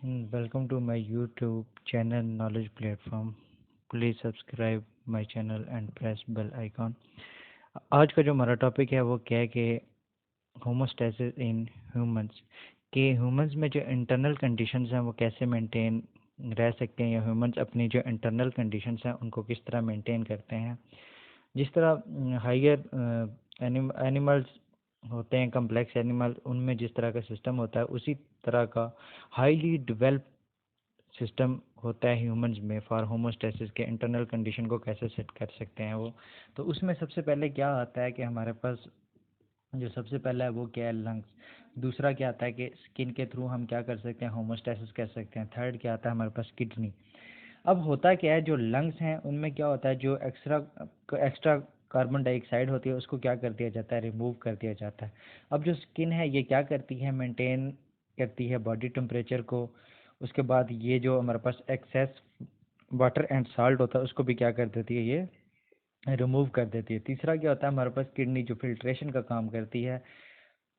Welcome to my YouTube channel Knowledge Platform. Please subscribe my channel and press bell icon. आज का जो हमारा topic है वो क्या है कि होमोस्टैसिस इन ह्यूमंस के ह्यूमंस में जो इंटरनल कंडीशंस हैं वो कैसे मेंटेन रह सकते हैं या ह्यूमंस अपनी जो इंटरनल कंडीशंस हैं उनको किस तरह मेंटेन करते हैं। जिस तरह हायर एनिमल्स होते हैं, कम्प्लेक्स एनिमल, उनमें जिस तरह का सिस्टम होता है उसी तरह का हाईली डेवलप सिस्टम होता है ह्यूमंस में फॉर होमोस्टैसिस के इंटरनल कंडीशन को कैसे सेट कर सकते हैं वो। तो उसमें सबसे पहले क्या आता है कि हमारे पास जो सबसे पहला है वो क्या है, लंग्स। दूसरा क्या आता है कि स्किन के थ्रू हम क्या कर सकते हैं, होमोस्टैसिस कर सकते हैं। थर्ड क्या आता है हमारे पास, किडनी। अब होता क्या है, जो लंग्स हैं उनमें क्या होता है, जो एक्स्ट्रा कार्बन डाइऑक्साइड होती है उसको क्या कर दिया जाता है, रिमूव कर दिया जाता है। अब जो स्किन है ये क्या करती है, मेंटेन करती है बॉडी टेम्परेचर को। उसके बाद ये जो हमारे पास एक्सेस वाटर एंड साल्ट होता है उसको भी क्या कर देती है, ये रिमूव कर देती है। तीसरा क्या होता है हमारे पास, किडनी, जो फिल्ट्रेशन का काम करती है।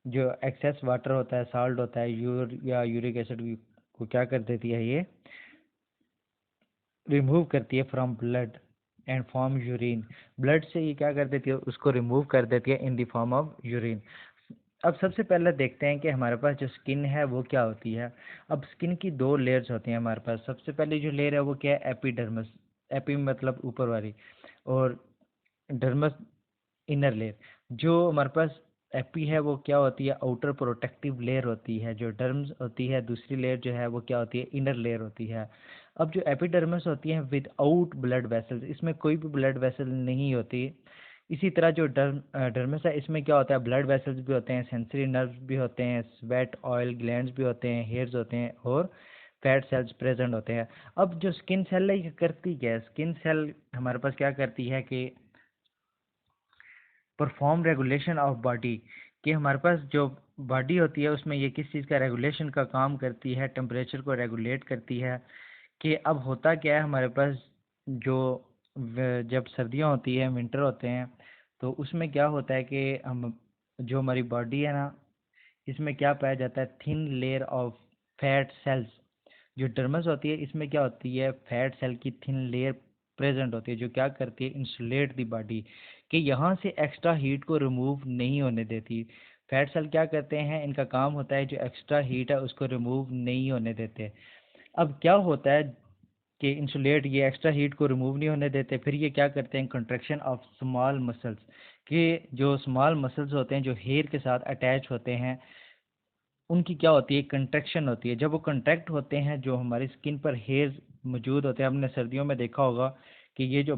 जो एक्सेस वाटर होता है, साल्ट होता है, यूरिक एसिड को क्या कर देती है, ये रिमूव करती है from blood and form urine. Blood से ये क्या कर देती है, उसको रिमूव कर देती है in the form of urine. अब सबसे पहले देखते हैं कि हमारे पास जो स्किन है वो क्या होती है। अब स्किन की दो लेयर्स होती हैं हमारे पास। सबसे पहले जो लेयर है वो क्या है, एपिडर्मिस। एपी मतलब ऊपर वाली, और डर्मस इनर लेयर। जो हमारे पास एपी है वो क्या होती है, आउटर प्रोटेक्टिव लेयर होती है। जो डर्म्स होती है दूसरी लेयर जो है वो क्या होती है, इनर लेयर होती है। अब जो एपिडर्मिस होती है विदाउट ब्लड वेसल्स, इसमें कोई भी ब्लड वेसल नहीं होती। इसी तरह जो डर्मिस है इसमें क्या होता है, ब्लड वेसल्स भी होते हैं, सेंसरी नर्व्स भी होते हैं, स्वेट ऑयल ग्लैंड्स भी होते हैं, हेयर्स होते हैं, और फैट सेल्स प्रेजेंट होते हैं। अब जो स्किन सेल है ये करती क्या है, स्किन सेल हमारे पास क्या करती है कि परफॉर्म रेगुलेशन ऑफ बॉडी। कि हमारे पास जो बॉडी होती है उसमें ये किस चीज़ का रेगुलेशन का काम करती है, टेम्परेचर को रेगुलेट करती है। कि अब होता क्या है हमारे पास, जो जब सर्दियाँ होती है, विंटर होते हैं, तो उसमें क्या होता है कि हम जो हमारी बॉडी है ना, इसमें क्या पाया जाता है, thin layer of fat cells. जो डर्मस होती है इसमें क्या होती है, फैट सेल की थिन लेयर प्रेजेंट होती है, जो क्या करती है, इंसुलेट दी बॉडी। कि यहाँ से एक्स्ट्रा हीट को रिमूव नहीं होने देती। फैट सेल क्या करते हैं, इनका काम होता है जो एक्स्ट्रा हीट है उसको रिमूव नहीं होने देते। अब क्या होता है कि इंसुलेट, ये एक्स्ट्रा हीट को रिमूव नहीं होने देते, फिर ये क्या करते हैं, कंट्रैक्शन ऑफ स्मॉल मसल्स। कि जो स्मॉल मसल्स होते हैं जो हेयर के साथ अटैच होते हैं, उनकी क्या होती है, कंट्रैक्शन होती है। जब वो कंट्रैक्ट होते हैं, जो हमारी स्किन पर हेयर्स मौजूद होते हैं, हमने सर्दियों में देखा होगा कि ये जो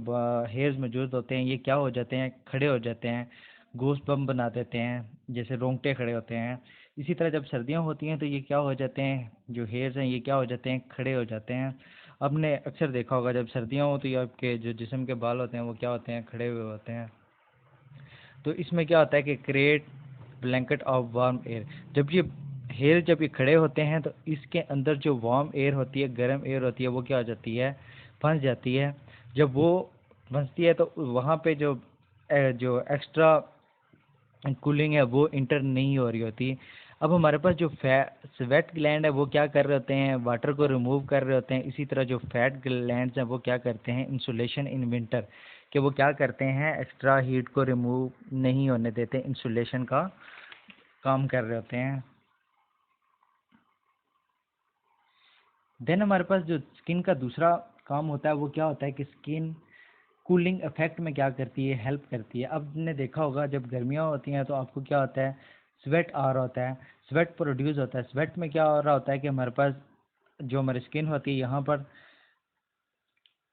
हेयर्स मौजूद होते हैं ये क्या हो जाते हैं, खड़े हो जाते हैं, गोस बम बना देते हैं, जैसे रोंगटे खड़े होते हैं। इसी तरह जब सर्दियाँ होती हैं तो ये क्या हो जाते हैं, जो हेयर्स हैं ये क्या हो जाते हैं, खड़े हो जाते हैं। आपने अक्सर देखा होगा जब सर्दियाँ हो तो ये आपके जो जिस्म के बाल होते हैं वो क्या होते हैं, खड़े हुए होते हैं। तो इसमें क्या होता है कि create blanket of warm air. जब ये हेयर जब ये खड़े होते हैं तो इसके अंदर जो वार्म एयर होती है, गर्म एयर होती है, वो क्या हो जाती है, फंस जाती है। जब वो फंसती है तो वहाँ पे जो एक्स्ट्रा कूलिंग है वो इंटर नहीं हो रही होती। अब हमारे पास जो स्वेट ग्लैंड है वो क्या कर रहे होते हैं, वाटर को रिमूव कर रहे होते हैं। इसी तरह जो फैट ग्लैंड्स हैं वो क्या करते हैं, इंसुलेशन इन विंटर। कि वो क्या करते हैं, एक्स्ट्रा हीट को रिमूव नहीं होने देते, इंसुलेशन का काम कर रहे होते हैं। देन हमारे पास जो स्किन का दूसरा काम होता है वो क्या होता है कि स्किन कूलिंग इफेक्ट में क्या करती है, हेल्प करती है। अब आपने देखा होगा जब गर्मियाँ होती हैं तो आपको क्या होता है, स्वेट आ रहा होता है, स्वेट प्रोड्यूस होता है। स्वेट में क्या हो रहा होता है कि हमारे पास जो हमारी स्किन होती है यहाँ पर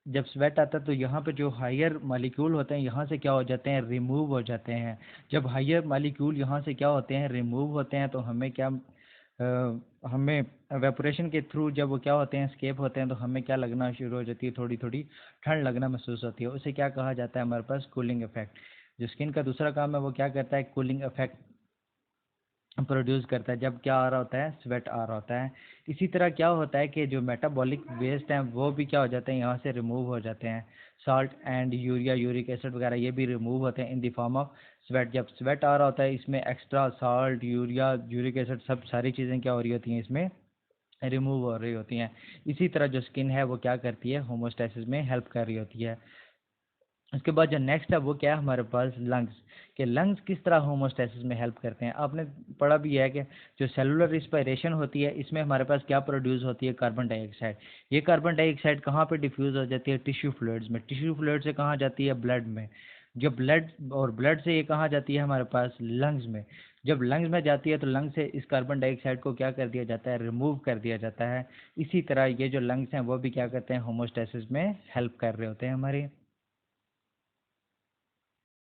जब स्वेट आता है तो यहाँ पे जो हायर मालिक्यूल होते हैं यहाँ से क्या हो जाते हैं, रिमूव हो जाते हैं। जब हायर मालिक्यूल यहाँ से क्या होते हैं, रिमूव होते हैं, तो हमें क्या हमें एवेपोरेशन के थ्रू जब वो क्या होते हैं, स्केप होते हैं, तो हमें क्या लगना शुरू हो जाती है, थोड़ी थोड़ी ठंड लगना महसूस होती है। उसे क्या कहा जाता है, हमारे पास कूलिंग इफेक्ट। जो स्किन का दूसरा काम है वो क्या करता है, कूलिंग इफेक्ट प्रोड्यूस करता है। जब क्या आ रहा होता है, स्वेट आ रहा होता है। इसी तरह क्या होता है कि जो मेटाबॉलिक वेस्ट हैं वो भी क्या हो जाते हैं, यहाँ से रिमूव हो जाते हैं। Salt and urea, uric acid वगैरह ये भी रिमूव होते हैं in the form of sweat. जब स्वेट आ रहा होता है इसमें extra salt, urea, uric acid, सब सारी चीज़ें क्या हो रही होती हैं, इसमें रिमूव हो रही होती हैं। इसी तरह जो स्किन है वो क्या करती है, होमोस्टैसिस में हेल्प कर रही होती है। उसके बाद जो नेक्स्ट है वो क्या है हमारे पास, लंग्स। के लंग्स किस तरह होमोस्टैसिस में हेल्प करते हैं। आपने पढ़ा भी है कि जो सेलुलर रिस्पायरेशन होती है इसमें हमारे पास क्या प्रोड्यूस होती है, कार्बन डाइऑक्साइड। ये कार्बन डाइऑक्साइड कहाँ पे डिफ्यूज़ हो जाती है, टिश्यू फ्लूइड्स में। टिश्यू फ्लूइड से कहाँ जाती है, ब्लड में। जब ब्लड और ब्लड से ये कहाँ जाती है हमारे पास, लंग्स में। जब लंग्स में जाती है तो लंग्स से इस कार्बन डाइऑक्साइड को क्या कर दिया जाता है, रिमूव कर दिया जाता है। इसी तरह ये जो लंग्स हैं वो भी क्या करते हैं, होमोस्टैसिस में हेल्प कर रहे होते हैं हमारे।